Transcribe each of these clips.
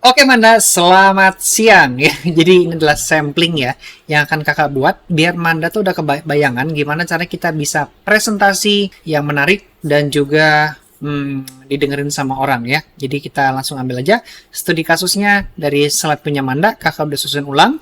Oke Manda, selamat siang ya. Jadi ini adalah sampling ya yang akan kakak buat biar Manda tuh udah kebayangan gimana cara kita bisa presentasi yang menarik dan juga didengerin sama orang ya. Jadi kita langsung ambil aja studi kasusnya dari slide punya Manda. Kakak udah susun ulang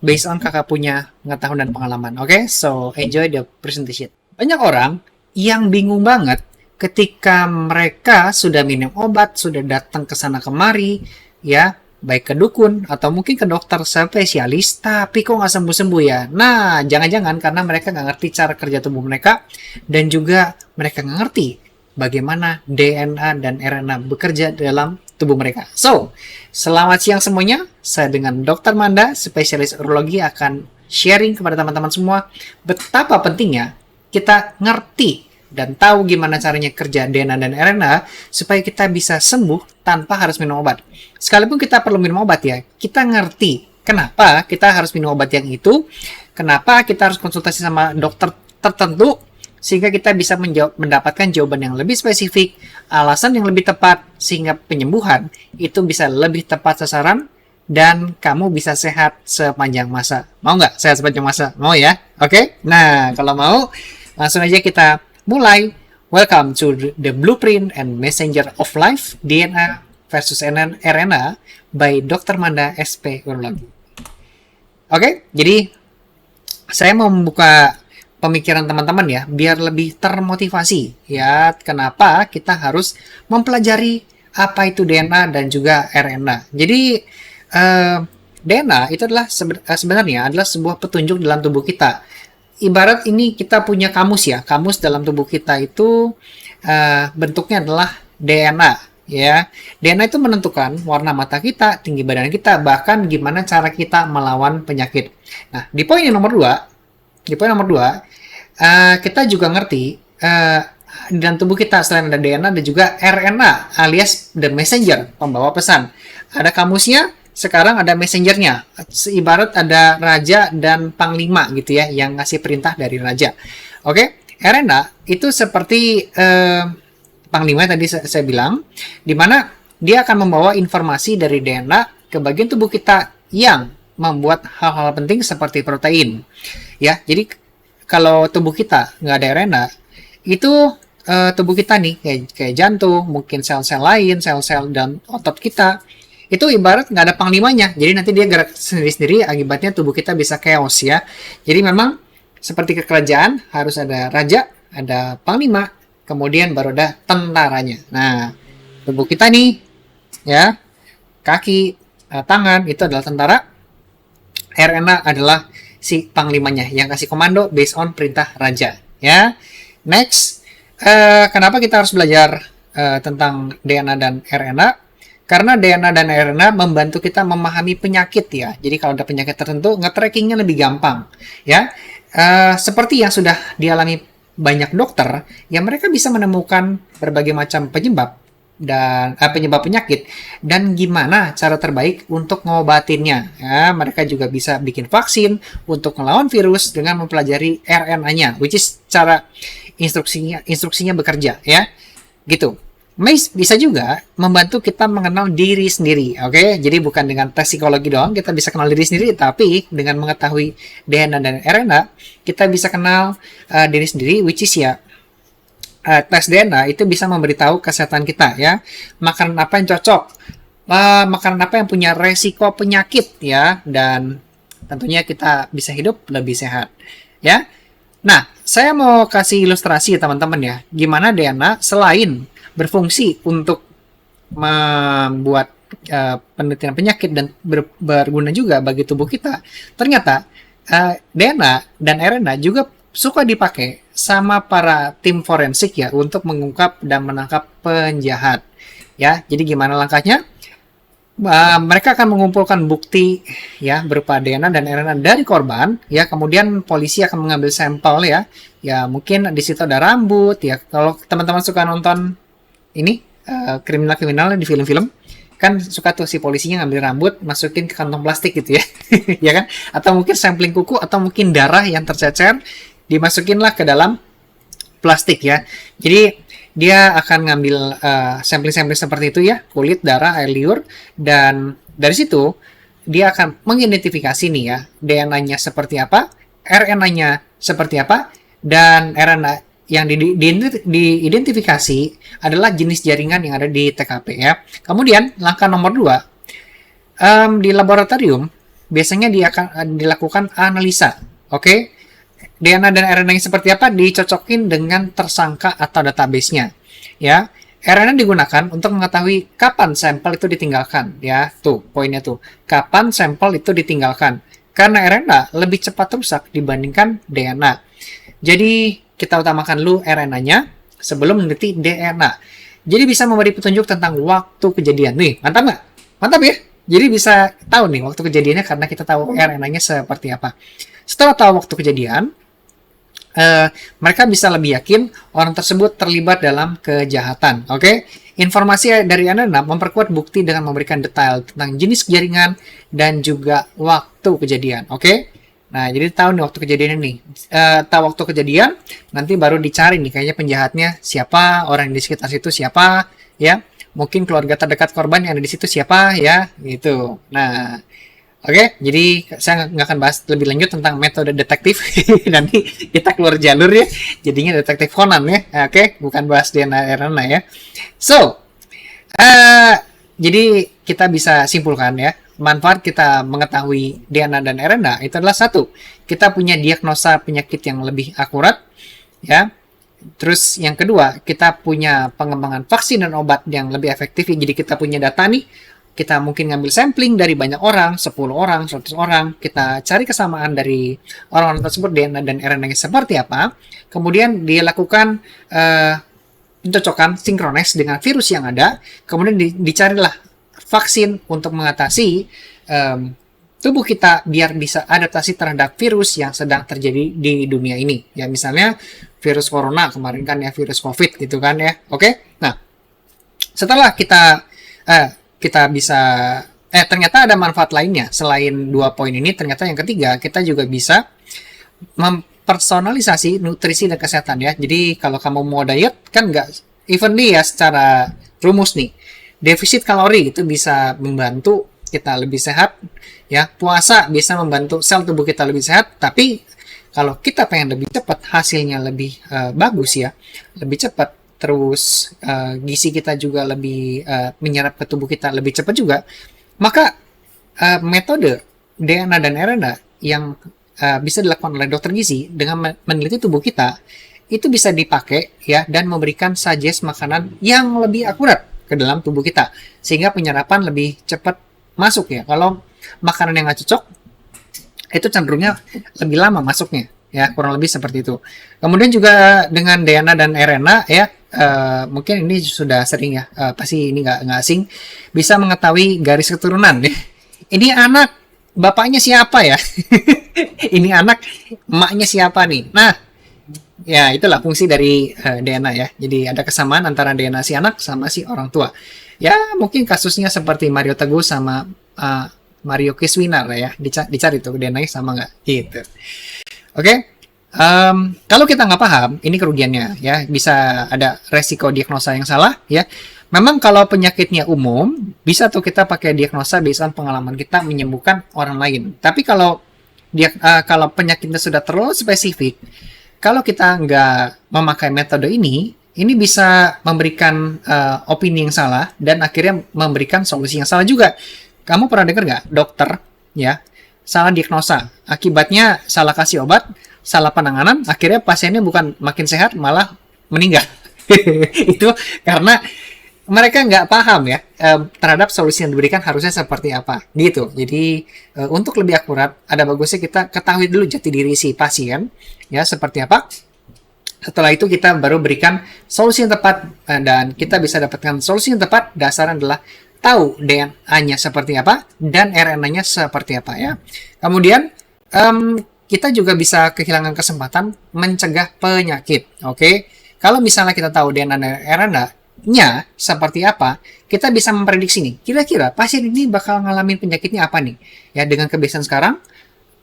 based on kakak punya pengetahuan dan pengalaman. Oke, so enjoy the presentation. Banyak orang yang bingung banget ketika mereka sudah minum obat, sudah datang ke sana kemari, ya, baik ke dukun atau mungkin ke dokter spesialis, tapi kok nggak sembuh-sembuh ya. Nah, jangan-jangan karena mereka nggak ngerti cara kerja tubuh mereka dan juga mereka nggak ngerti bagaimana DNA dan RNA bekerja dalam tubuh mereka. So, selamat siang semuanya. Saya dengan Dr. Manda, spesialis urologi akan sharing kepada teman-teman semua betapa pentingnya kita ngerti dan tahu gimana caranya kerja DNA dan RNA supaya kita bisa sembuh tanpa harus minum obat. Sekalipun kita perlu minum obat ya, kita ngerti kenapa kita harus minum obat yang itu, kenapa kita harus konsultasi sama dokter tertentu, sehingga kita bisa mendapatkan jawaban yang lebih spesifik, alasan yang lebih tepat, sehingga penyembuhan itu bisa lebih tepat sasaran, dan kamu bisa sehat sepanjang masa. Mau nggak sehat sepanjang masa? Mau ya? Oke? Nah, kalau mau, langsung aja kita mulai. Welcome to the Blueprint and Messenger of Life DNA versus RNA by Dr. Manda SP Urologi. Oke, jadi saya mau membuka pemikiran teman-teman ya, biar lebih termotivasi ya. Kenapa kita harus mempelajari apa itu DNA dan juga RNA. Jadi DNA itu adalah sebenarnya adalah sebuah petunjuk dalam tubuh kita. Ibarat ini kita punya kamus ya, kamus dalam tubuh kita itu bentuknya adalah DNA ya. DNA itu menentukan warna mata kita, tinggi badan kita, bahkan gimana cara kita melawan penyakit. Nah, di poin yang nomor 2, kita juga ngerti dalam tubuh kita selain ada DNA dan juga RNA alias the messenger, pembawa pesan. Ada kamusnya, sekarang ada messengernya, ibarat ada raja dan panglima gitu ya, yang ngasih perintah dari raja. Oke, RNA itu seperti panglima tadi saya bilang, di mana dia akan membawa informasi dari DNA ke bagian tubuh kita yang membuat hal-hal penting seperti protein. Ya, jadi kalau tubuh kita nggak ada RNA, itu tubuh kita nih kayak jantung, mungkin sel-sel lain, sel-sel dan otot kita, itu ibarat nggak ada panglimanya, jadi nanti dia gerak sendiri-sendiri, akibatnya tubuh kita bisa chaos ya. Jadi memang seperti kerajaan harus ada raja, ada panglima, kemudian baru ada tentaranya. Nah, tubuh kita nih ya, kaki, tangan itu adalah tentara, RNA adalah si panglimanya yang kasih komando based on perintah raja ya. Next, kenapa kita harus belajar tentang DNA dan RNA? Karena DNA dan RNA membantu kita memahami penyakit ya. Jadi kalau ada penyakit tertentu, nge-trackingnya lebih gampang ya. Seperti yang sudah dialami banyak dokter, ya mereka bisa menemukan berbagai macam penyebab dan penyebab penyakit dan gimana cara terbaik untuk ngobatinnya. Ya, mereka juga bisa bikin vaksin untuk melawan virus dengan mempelajari RNA-nya, which is cara instruksinya bekerja ya. Gitu. Bisa juga membantu kita mengenal diri sendiri, oke? Jadi bukan dengan tes psikologi doang kita bisa kenal diri sendiri, tapi dengan mengetahui DNA dan RNA, kita bisa kenal diri sendiri, which is ya, tes DNA itu bisa memberitahu kesehatan kita ya. Makanan apa yang cocok, makanan apa yang punya resiko penyakit ya, dan tentunya kita bisa hidup lebih sehat ya. Nah, saya mau kasih ilustrasi ya teman-teman ya, gimana DNA selain berfungsi untuk membuat penelitian penyakit dan berguna juga bagi tubuh kita. Ternyata DNA dan RNA juga suka dipakai sama para tim forensik ya untuk mengungkap dan menangkap penjahat. Ya, jadi gimana langkahnya? Mereka akan mengumpulkan bukti ya berupa DNA dan RNA dari korban ya, kemudian polisi akan mengambil sampel ya mungkin di situ ada rambut ya. Kalau teman-teman suka nonton ini kriminal-kriminal di film-film kan suka tuh si polisinya ngambil rambut masukin ke kantong plastik gitu ya ya kan, atau mungkin sampling kuku atau mungkin darah yang tercecer dimasukinlah ke dalam plastik ya. Jadi dia akan ngambil sampling-sampling seperti itu ya, kulit, darah, air liur, dan dari situ dia akan mengidentifikasi nih ya, DNA-nya seperti apa, RNA-nya seperti apa, dan RNA yang diidentifikasi adalah jenis jaringan yang ada di TKP ya. Kemudian langkah nomor 2, di laboratorium biasanya dia akan dilakukan analisa, oke? DNA dan RNA seperti apa dicocokin dengan tersangka atau database-nya ya. RNA digunakan untuk mengetahui kapan sampel itu ditinggalkan ya. Tuh poinnya tuh, kapan sampel itu ditinggalkan, karena RNA lebih cepat rusak dibandingkan DNA. Jadi kita utamakan dulu RNA-nya sebelum meneliti DNA. Jadi bisa memberi petunjuk tentang waktu kejadian. Nih, mantap nggak? Mantap ya? Jadi bisa tahu nih waktu kejadiannya karena kita tahu RNA-nya seperti apa. Setelah tahu waktu kejadian, mereka bisa lebih yakin orang tersebut terlibat dalam kejahatan. Oke? Informasi dari RNA memperkuat bukti dengan memberikan detail tentang jenis jaringan dan juga waktu kejadian. Oke? Nah, jadi tahu nih waktu kejadian nih. Tahu waktu kejadian, nanti baru dicari nih kayaknya penjahatnya siapa, orang di sekitar situ siapa, ya. Mungkin keluarga terdekat korban yang ada di situ siapa, ya, gitu. Nah, oke, jadi saya nggak akan bahas lebih lanjut tentang metode detektif. Nanti kita keluar jalur ya, jadinya detektif Conan ya. Oke, bukan bahas DNA RNA ya. So, jadi kita bisa simpulkan ya, manfaat kita mengetahui DNA dan RNA itu adalah satu, kita punya diagnosa penyakit yang lebih akurat ya. Terus yang kedua, kita punya pengembangan vaksin dan obat yang lebih efektif. Jadi kita punya data nih, kita mungkin ngambil sampling dari banyak orang, 10 orang, 100 orang, kita cari kesamaan dari orang-orang tersebut DNA dan RNA seperti apa, kemudian dia lakukan pencocokan sinkronis dengan virus yang ada, kemudian dicarilah vaksin untuk mengatasi tubuh kita biar bisa adaptasi terhadap virus yang sedang terjadi di dunia ini. Ya misalnya virus corona kemarin kan ya, virus COVID gitu kan ya. Oke. Nah, setelah kita bisa ternyata ada manfaat lainnya selain 2 poin ini. Ternyata yang ketiga, kita juga bisa mempersonalisasi nutrisi dan kesehatan ya. Jadi kalau kamu mau diet kan nggak evenly ya secara rumus nih. Defisit kalori itu bisa membantu kita lebih sehat ya. Puasa bisa membantu sel tubuh kita lebih sehat, tapi kalau kita pengen lebih cepat hasilnya lebih bagus ya, lebih cepat, terus gizi kita juga lebih menyerap ke tubuh kita lebih cepat juga, maka metode DNA dan RNA yang bisa dilakukan oleh dokter gizi dengan meneliti tubuh kita itu bisa dipakai ya, dan memberikan suggest makanan yang lebih akurat ke dalam tubuh kita sehingga penyerapan lebih cepat masuk ya. Kalau makanan yang nggak cocok itu cenderungnya lebih lama masuknya ya, kurang lebih seperti itu. Kemudian juga dengan DNA dan RNA ya, mungkin ini sudah sering ya, pasti ini nggak asing, bisa mengetahui garis keturunan. Ini anak bapaknya siapa ya? Ini anak emaknya siapa nih? Nah, ya itulah fungsi dari DNA ya. Jadi ada kesamaan antara DNA si anak sama si orang tua. Ya mungkin kasusnya seperti Mario Teguh sama Mario Kiswinar ya. Dicari tuh DNA-nya sama nggak? Gitu. Oke. Kalau kita nggak paham, ini kerugiannya ya. Bisa ada resiko diagnosa yang salah ya. Memang kalau penyakitnya umum, bisa tuh kita pakai diagnosa berdasarkan pengalaman kita menyembuhkan orang lain. Tapi kalau penyakitnya sudah terlalu spesifik, kalau kita nggak memakai metode ini bisa memberikan opini yang salah dan akhirnya memberikan solusi yang salah juga. Kamu pernah dengar nggak dokter ya salah diagnosa, akibatnya salah kasih obat, salah penanganan, akhirnya pasiennya bukan makin sehat malah meninggal. Itu karena mereka nggak paham ya terhadap solusi yang diberikan harusnya seperti apa gitu. Jadi untuk lebih akurat, ada bagusnya kita ketahui dulu jati diri si pasien ya seperti apa. Setelah itu kita baru berikan solusi yang tepat, dan kita bisa dapatkan solusi yang tepat dasarnya adalah tahu DNA-nya seperti apa dan RNA-nya seperti apa ya. Kemudian kita juga bisa kehilangan kesempatan mencegah penyakit. Oke, kalau misalnya kita tahu DNA dan RNA-nya seperti apa, kita bisa memprediksi nih, kira-kira pasien ini bakal ngalamin penyakitnya apa nih ya. Dengan kebiasaan sekarang,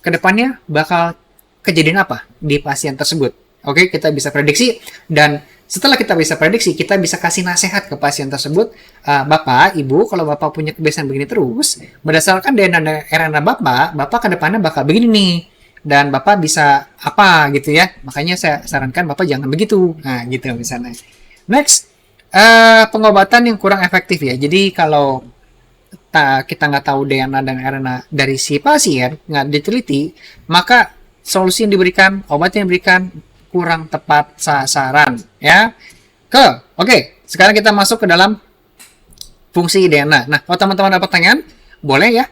kedepannya bakal kejadian apa di pasien tersebut. Oke, kita bisa prediksi, dan setelah kita bisa prediksi, kita bisa kasih nasihat ke pasien tersebut, Bapak, Ibu, kalau Bapak punya kebiasaan begini terus, berdasarkan DNA dan RNA Bapak ke depannya bakal begini nih, dan Bapak bisa apa gitu ya. Makanya saya sarankan Bapak jangan begitu. Nah, gitu misalnya. Next, pengobatan yang kurang efektif ya. Jadi kalau kita nggak tahu DNA dan RNA dari si pasien, nggak diteliti, maka solusi yang diberikan, obat yang diberikan kurang tepat sasaran ya. Oke, sekarang kita masuk ke dalam fungsi DNA. Nah, kalau teman-teman ada pertanyaan, boleh ya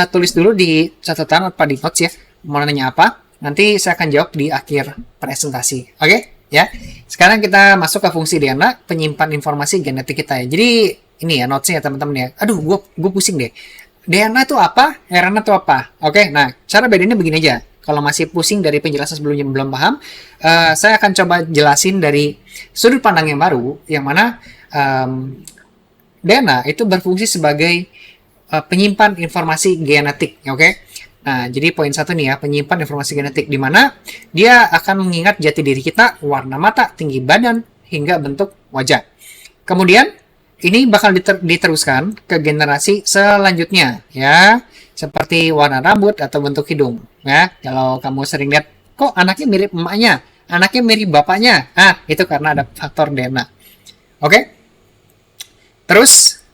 tulis dulu di catatan atau di notes ya, mau nanya apa, nanti saya akan jawab di akhir presentasi. Oke ya. Sekarang kita masuk ke fungsi DNA, penyimpan informasi genetik kita ya. Jadi ini ya notesnya ya teman-teman ya. Aduh, gue pusing deh. DNA itu apa? RNA itu apa? Oke, nah cara bedanya begini aja. Kalau masih pusing dari penjelasan sebelumnya belum paham, saya akan coba jelasin dari sudut pandang yang baru, yang mana DNA itu berfungsi sebagai penyimpan informasi genetik, oke? Nah, jadi poin satu nih ya, penyimpan informasi genetik, di mana dia akan mengingat jati diri kita, warna mata, tinggi badan, hingga bentuk wajah. Kemudian, ini bakal diteruskan ke generasi selanjutnya, ya. Seperti warna rambut atau bentuk hidung. Ya, kalau kamu sering lihat, kok anaknya mirip emaknya, anaknya mirip bapaknya. Itu karena ada faktor DNA. Oke? Terus,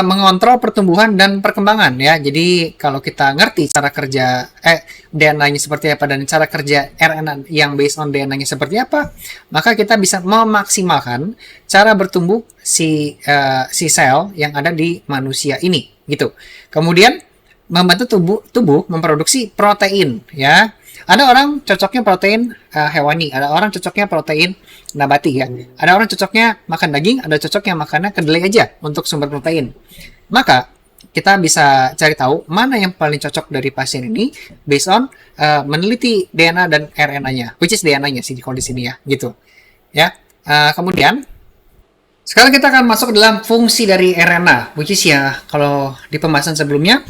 mengontrol pertumbuhan dan perkembangan ya. Jadi kalau kita ngerti cara kerja DNA-nya seperti apa dan cara kerja RNA yang based on DNA-nya seperti apa, maka kita bisa memaksimalkan cara bertumbuh si sel yang ada di manusia ini gitu. Kemudian membantu tubuh memproduksi protein ya. Ada orang cocoknya protein hewani, ada orang cocoknya protein nabati ya. Ada orang cocoknya makan daging, ada cocoknya makannya kedelai aja untuk sumber protein. Maka kita bisa cari tahu mana yang paling cocok dari pasien ini based on meneliti DNA dan RNA-nya, which is DNA-nya sih kalau di sini ya, gitu. Ya. Kemudian sekarang kita akan masuk ke dalam fungsi dari RNA, which is ya kalau di pembahasan sebelumnya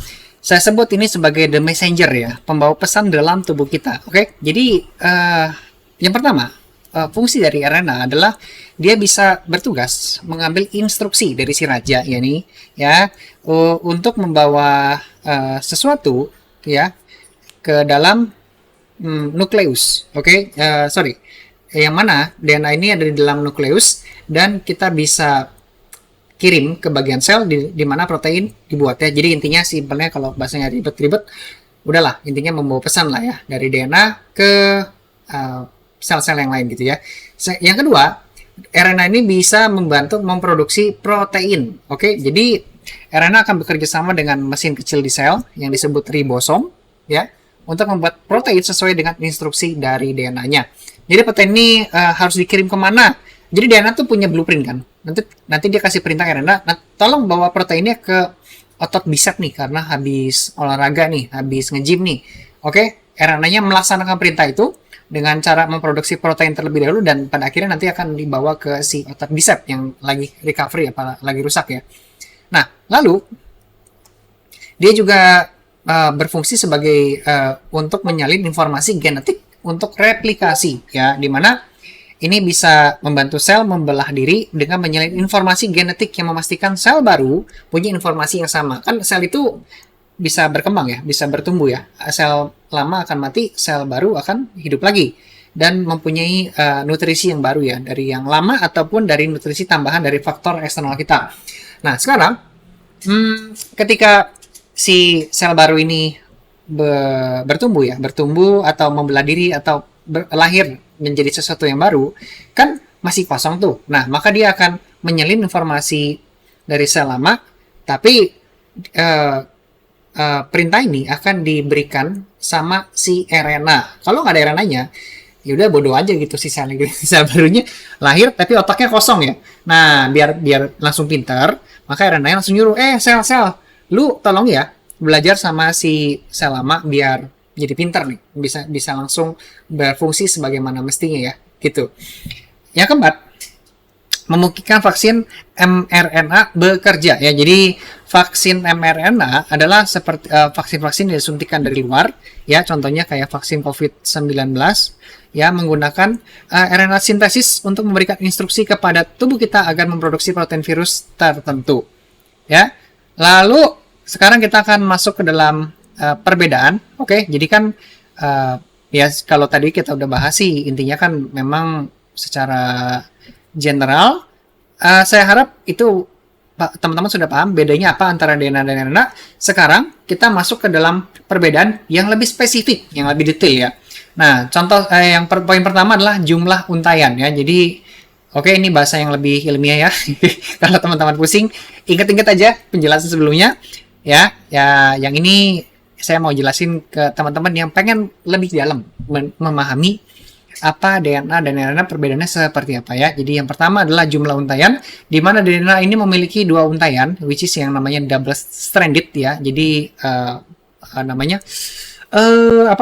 saya sebut ini sebagai the messenger ya, pembawa pesan dalam tubuh kita. Oke, jadi yang pertama, fungsi dari RNA adalah dia bisa bertugas mengambil instruksi dari si raja ya untuk membawa sesuatu ya ke dalam nukleus. Oke, sorry, yang mana DNA ini ada di dalam nukleus dan kita bisa kirim ke bagian sel di mana protein dibuat ya. Jadi intinya simpelnya kalau bahasanya ribet-ribet, udahlah intinya membawa pesan lah ya dari DNA ke sel-sel yang lain gitu ya. Yang kedua, RNA ini bisa membantu memproduksi protein. Oke, jadi RNA akan bekerja sama dengan mesin kecil di sel yang disebut ribosom ya untuk membuat protein sesuai dengan instruksi dari DNA-nya. Jadi protein ini harus dikirim kemana? Jadi DNA tuh punya blueprint kan. Nanti dia kasih perintah RNA, tolong bawa proteinnya ke otot bicep nih karena habis olahraga nih, habis nge-gym nih. Oke, RNA-nya melaksanakan perintah itu dengan cara memproduksi protein terlebih dahulu dan pada akhirnya nanti akan dibawa ke si otot bicep yang lagi recovery apa lagi rusak ya. Nah, lalu dia juga berfungsi sebagai untuk menyalin informasi genetik untuk replikasi ya, di mana ini bisa membantu sel membelah diri dengan menyalin informasi genetik yang memastikan sel baru punya informasi yang sama. Kan sel itu bisa berkembang ya, bisa bertumbuh ya. Sel lama akan mati, sel baru akan hidup lagi. Dan mempunyai nutrisi yang baru ya, dari yang lama ataupun dari nutrisi tambahan dari faktor eksternal kita. Nah, sekarang ketika si sel baru ini bertumbuh atau membelah diri atau lahir menjadi sesuatu yang baru, kan masih kosong tuh. Nah, maka dia akan menyalin informasi dari sel lama, tapi perintah ini akan diberikan sama si RNA. Kalau nggak ada RNA-nya, ya udah bodoh aja gitu si sel barunya lahir tapi otaknya kosong ya. Nah, biar langsung pintar, maka RNA langsung nyuruh, sel, lu tolong ya belajar sama si sel lama biar jadi pintar nih, bisa langsung berfungsi sebagaimana mestinya ya, gitu. Yang keempat, memungkinkan vaksin mRNA bekerja ya. Jadi vaksin mRNA adalah seperti vaksin-vaksin yang disuntikan dari luar ya, contohnya kayak vaksin COVID-19 ya, menggunakan RNA sintesis untuk memberikan instruksi kepada tubuh kita agar memproduksi protein virus tertentu ya. Lalu sekarang kita akan masuk ke dalam perbedaan. Oke, jadi kan ya kalau tadi kita udah bahas sih, intinya kan memang secara general, saya harap itu teman-teman sudah paham bedanya apa antara DNA dan RNA. Sekarang kita masuk ke dalam perbedaan yang lebih spesifik, yang lebih detail ya. Nah, contoh yang poin pertama adalah jumlah untaian ya. Jadi, oke, ini bahasa yang lebih ilmiah ya. Kalau teman-teman pusing, ingat-ingat aja penjelasan sebelumnya ya. Ya, yang ini saya mau jelasin ke teman-teman yang pengen lebih dalam memahami apa DNA dan RNA perbedaannya seperti apa ya. Jadi yang pertama adalah jumlah untaian, di mana DNA ini memiliki 2 untaian, which is yang namanya double stranded ya. Jadi namanya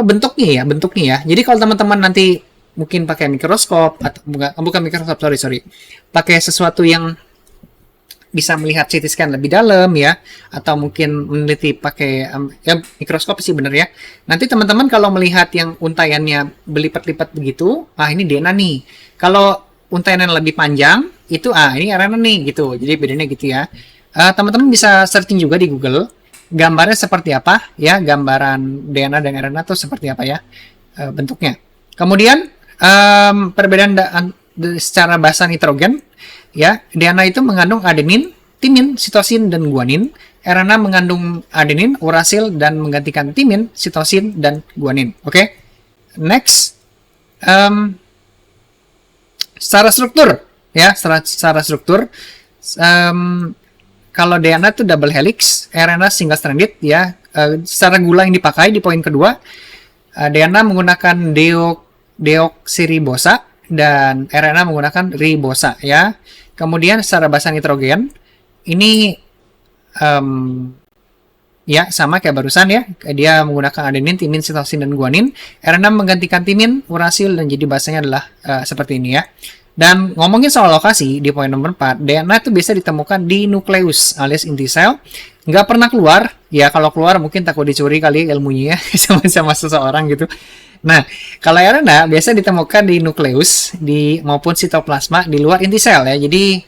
bentuknya ya. Jadi kalau teman-teman nanti mungkin pakai mikroskop atau bukan mikroskop, sorry, pakai sesuatu yang bisa melihat CT scan lebih dalam ya, atau mungkin meneliti pakai ya mikroskop sih bener ya. Nanti teman-teman kalau melihat yang untaiannya berlipat-lipat begitu, ini DNA nih. Kalau untaiannya lebih panjang, itu ini RNA nih gitu. Jadi bedanya gitu ya. Teman-teman bisa searching juga di Google, gambarnya seperti apa ya, gambaran DNA dan RNA itu seperti apa ya bentuknya. Kemudian perbedaan secara bahasa nitrogen ya, DNA itu mengandung adenin, timin, sitosin, dan guanin. RNA mengandung adenin, urasil, dan menggantikan timin, sitosin, dan guanin. Oke. Next. Secara struktur ya, secara struktur kalau DNA itu double helix, RNA single stranded ya. Secara gula yang dipakai di poin kedua, DNA menggunakan deoksiribosa dan RNA menggunakan ribosa ya. Kemudian secara bahasa nitrogen ini ya sama kayak barusan ya, dia menggunakan adenin, timin, sitosin, dan guanin. RNA menggantikan timin, urasil, dan jadi bahasanya adalah seperti ini ya. Dan ngomongin soal lokasi di poin nomor 4, DNA itu bisa ditemukan di nukleus alias inti sel, nggak pernah keluar ya. Kalau keluar mungkin takut dicuri kali ilmunya ya sama seseorang gitu. Nah, kalau RNA biasa ditemukan di nukleus maupun sitoplasma di luar inti sel ya. Jadi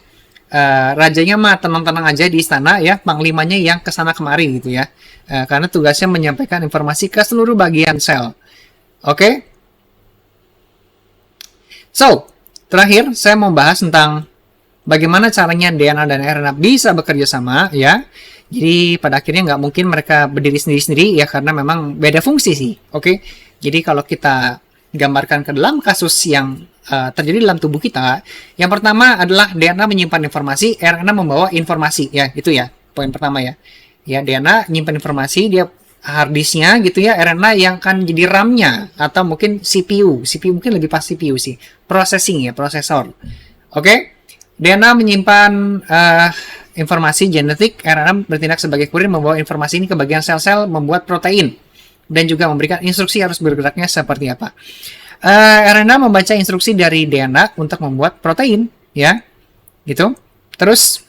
rajanya mah tenang-tenang aja di istana ya, panglimanya yang kesana kemari gitu ya. Karena tugasnya menyampaikan informasi ke seluruh bagian sel. Oke? So, terakhir saya mau bahas tentang bagaimana caranya DNA dan RNA bisa bekerja sama ya. Jadi pada akhirnya nggak mungkin mereka berdiri sendiri-sendiri ya, karena memang beda fungsi sih. Oke? Jadi kalau kita gambarkan ke dalam kasus yang terjadi dalam tubuh kita, yang pertama adalah DNA menyimpan informasi, RNA membawa informasi ya, itu ya poin pertama ya. Ya, DNA menyimpan informasi, dia hard disk-nya gitu ya, RNA yang akan jadi RAM-nya atau mungkin CPU mungkin lebih pas CPU sih, processing ya, prosesor. Oke? DNA menyimpan informasi genetik, RNA bertindak sebagai kurir membawa informasi ini ke bagian sel-sel membuat protein dan juga memberikan instruksi harus bergeraknya seperti apa. RNA membaca instruksi dari DNA untuk membuat protein, ya, gitu. Terus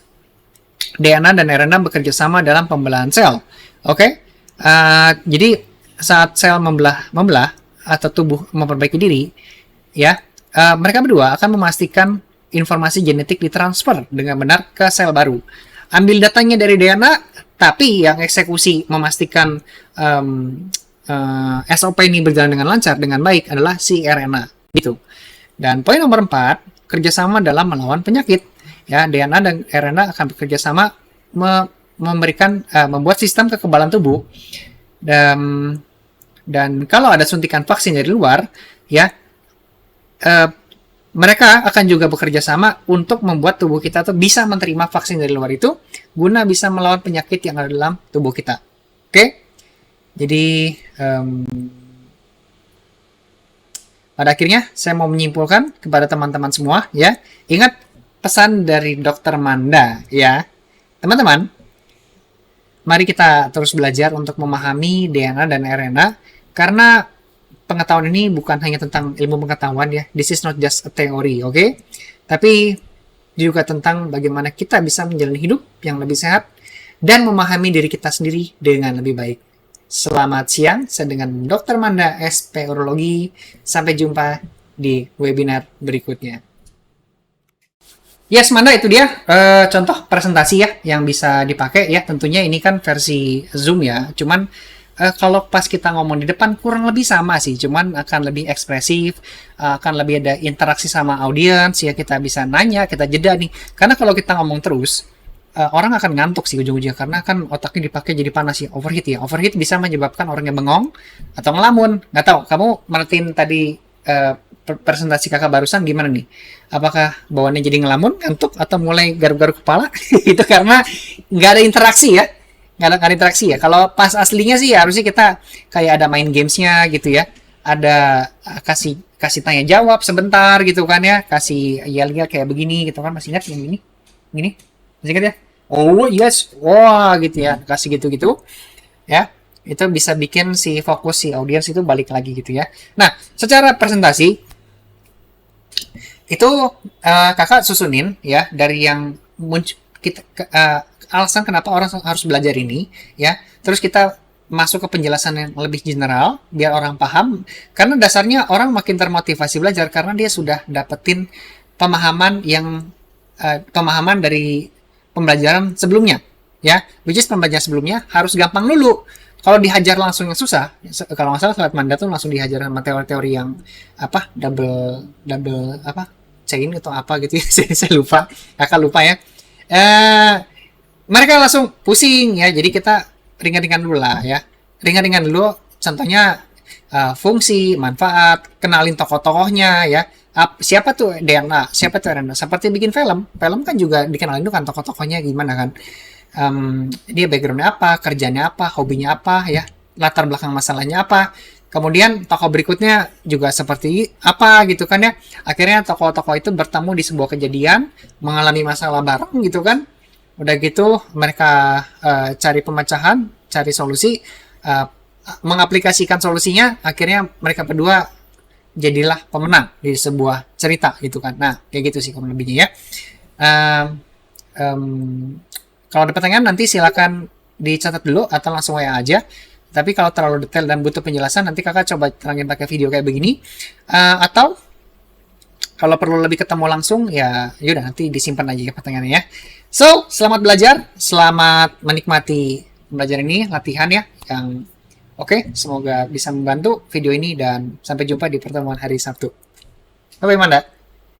DNA dan RNA bekerja sama dalam pembelahan sel. Oke, jadi saat sel membelah atau tubuh memperbaiki diri, ya, mereka berdua akan memastikan informasi genetik ditransfer dengan benar ke sel baru. Ambil datanya dari DNA, tapi yang eksekusi memastikan SOP ini berjalan dengan lancar, dengan baik adalah si RNA gitu. Dan poin nomor 4, kerjasama dalam melawan penyakit. Ya, DNA dan RNA akan bekerja sama membuat sistem kekebalan tubuh. Dan kalau ada suntikan vaksin dari luar, ya, mereka akan juga bekerja sama untuk membuat tubuh kita tuh bisa menerima vaksin dari luar itu, guna bisa melawan penyakit yang ada dalam tubuh kita. Oke? Jadi pada akhirnya saya mau menyimpulkan kepada teman-teman semua ya, ingat pesan dari Dr. Manda ya, teman-teman, mari kita terus belajar untuk memahami DNA dan RNA, karena pengetahuan ini bukan hanya tentang ilmu pengetahuan ya, this is not just a theory, oke? Tapi juga tentang bagaimana kita bisa menjalani hidup yang lebih sehat dan memahami diri kita sendiri dengan lebih baik. Selamat siang, saya dengan Dr. Manda, SP Urologi. Sampai jumpa di webinar berikutnya. Yes, Manda, itu dia contoh presentasi ya yang bisa dipakai ya. Tentunya ini kan versi Zoom ya. Cuman kalau pas kita ngomong di depan kurang lebih sama sih. Cuman akan lebih ekspresif, akan lebih ada interaksi sama audiens ya. Kita bisa nanya, kita jeda nih. Karena kalau kita ngomong terus, orang akan ngantuk sih ujung-ujungnya. Karena kan otaknya dipakai jadi panas ya. Overheat ya. Overheat bisa menyebabkan orang yang bengong atau ngelamun. Nggak tahu, kamu merhatiin tadi presentasi kakak barusan gimana nih? Apakah bawaannya jadi ngelamun, ngantuk, atau mulai garuk-garuk kepala? Itu karena nggak ada interaksi ya. Nggak ada interaksi ya. Kalau pas aslinya sih harusnya kita kayak ada main gamesnya gitu ya. Ada kasih tanya jawab sebentar gitu kan ya. Kasih yel-yel kayak begini gitu kan. Masih ingat yang ini? Gini? Masih ingat ya? Oh yes. Wah gitu ya. Kasih gitu-gitu. Ya. Itu bisa bikin si fokus si audiens itu balik lagi gitu ya. Nah, secara presentasi itu kakak susunin ya dari yang kita alasan kenapa orang harus belajar ini ya. Terus kita masuk ke penjelasan yang lebih general biar orang paham, karena dasarnya orang makin termotivasi belajar karena dia sudah dapetin pemahaman yang pemahaman dari pembelajaran sebelumnya ya, which is pembelajaran sebelumnya harus gampang dulu. Kalau dihajar langsung yang susah, kalau nggak salah saat Manda tuh langsung dihajar sama teori-teori yang apa double apa chain atau apa gitu ya, saya lupa, kakak lupa ya. Mereka langsung pusing ya, jadi kita ringan-ringan dulu lah ya, ringan-ringan dulu. Contohnya fungsi, manfaat, kenalin tokoh-tokohnya ya. Siapa tuh DNA, siapa tuh RNA. Seperti bikin film kan juga dikenalin dulu kan tokoh-tokohnya gimana kan. Dia backgroundnya apa, kerjanya apa, hobinya apa ya, latar belakang masalahnya apa. Kemudian tokoh berikutnya juga seperti apa gitu kan ya. Akhirnya tokoh-tokoh itu bertemu di sebuah kejadian, mengalami masalah bareng gitu kan. Udah gitu mereka cari pemecahan, cari solusi, mengaplikasikan solusinya. Akhirnya mereka berdua jadilah pemenang di sebuah cerita gitu kan. Nah kayak gitu sih kurang lebihnya ya. Kalau ada pertanyaan nanti silakan dicatat dulu atau langsung WA aja. Tapi kalau terlalu detail dan butuh penjelasan, nanti kakak coba terangin pakai video kayak begini. Atau kalau perlu lebih ketemu langsung, ya yaudah nanti disimpan aja ya pertanyaannya ya. So, selamat belajar, selamat menikmati belajar ini, latihan ya. Yang oke, semoga bisa membantu video ini dan sampai jumpa di pertemuan hari Sabtu. Bye-bye, Manda.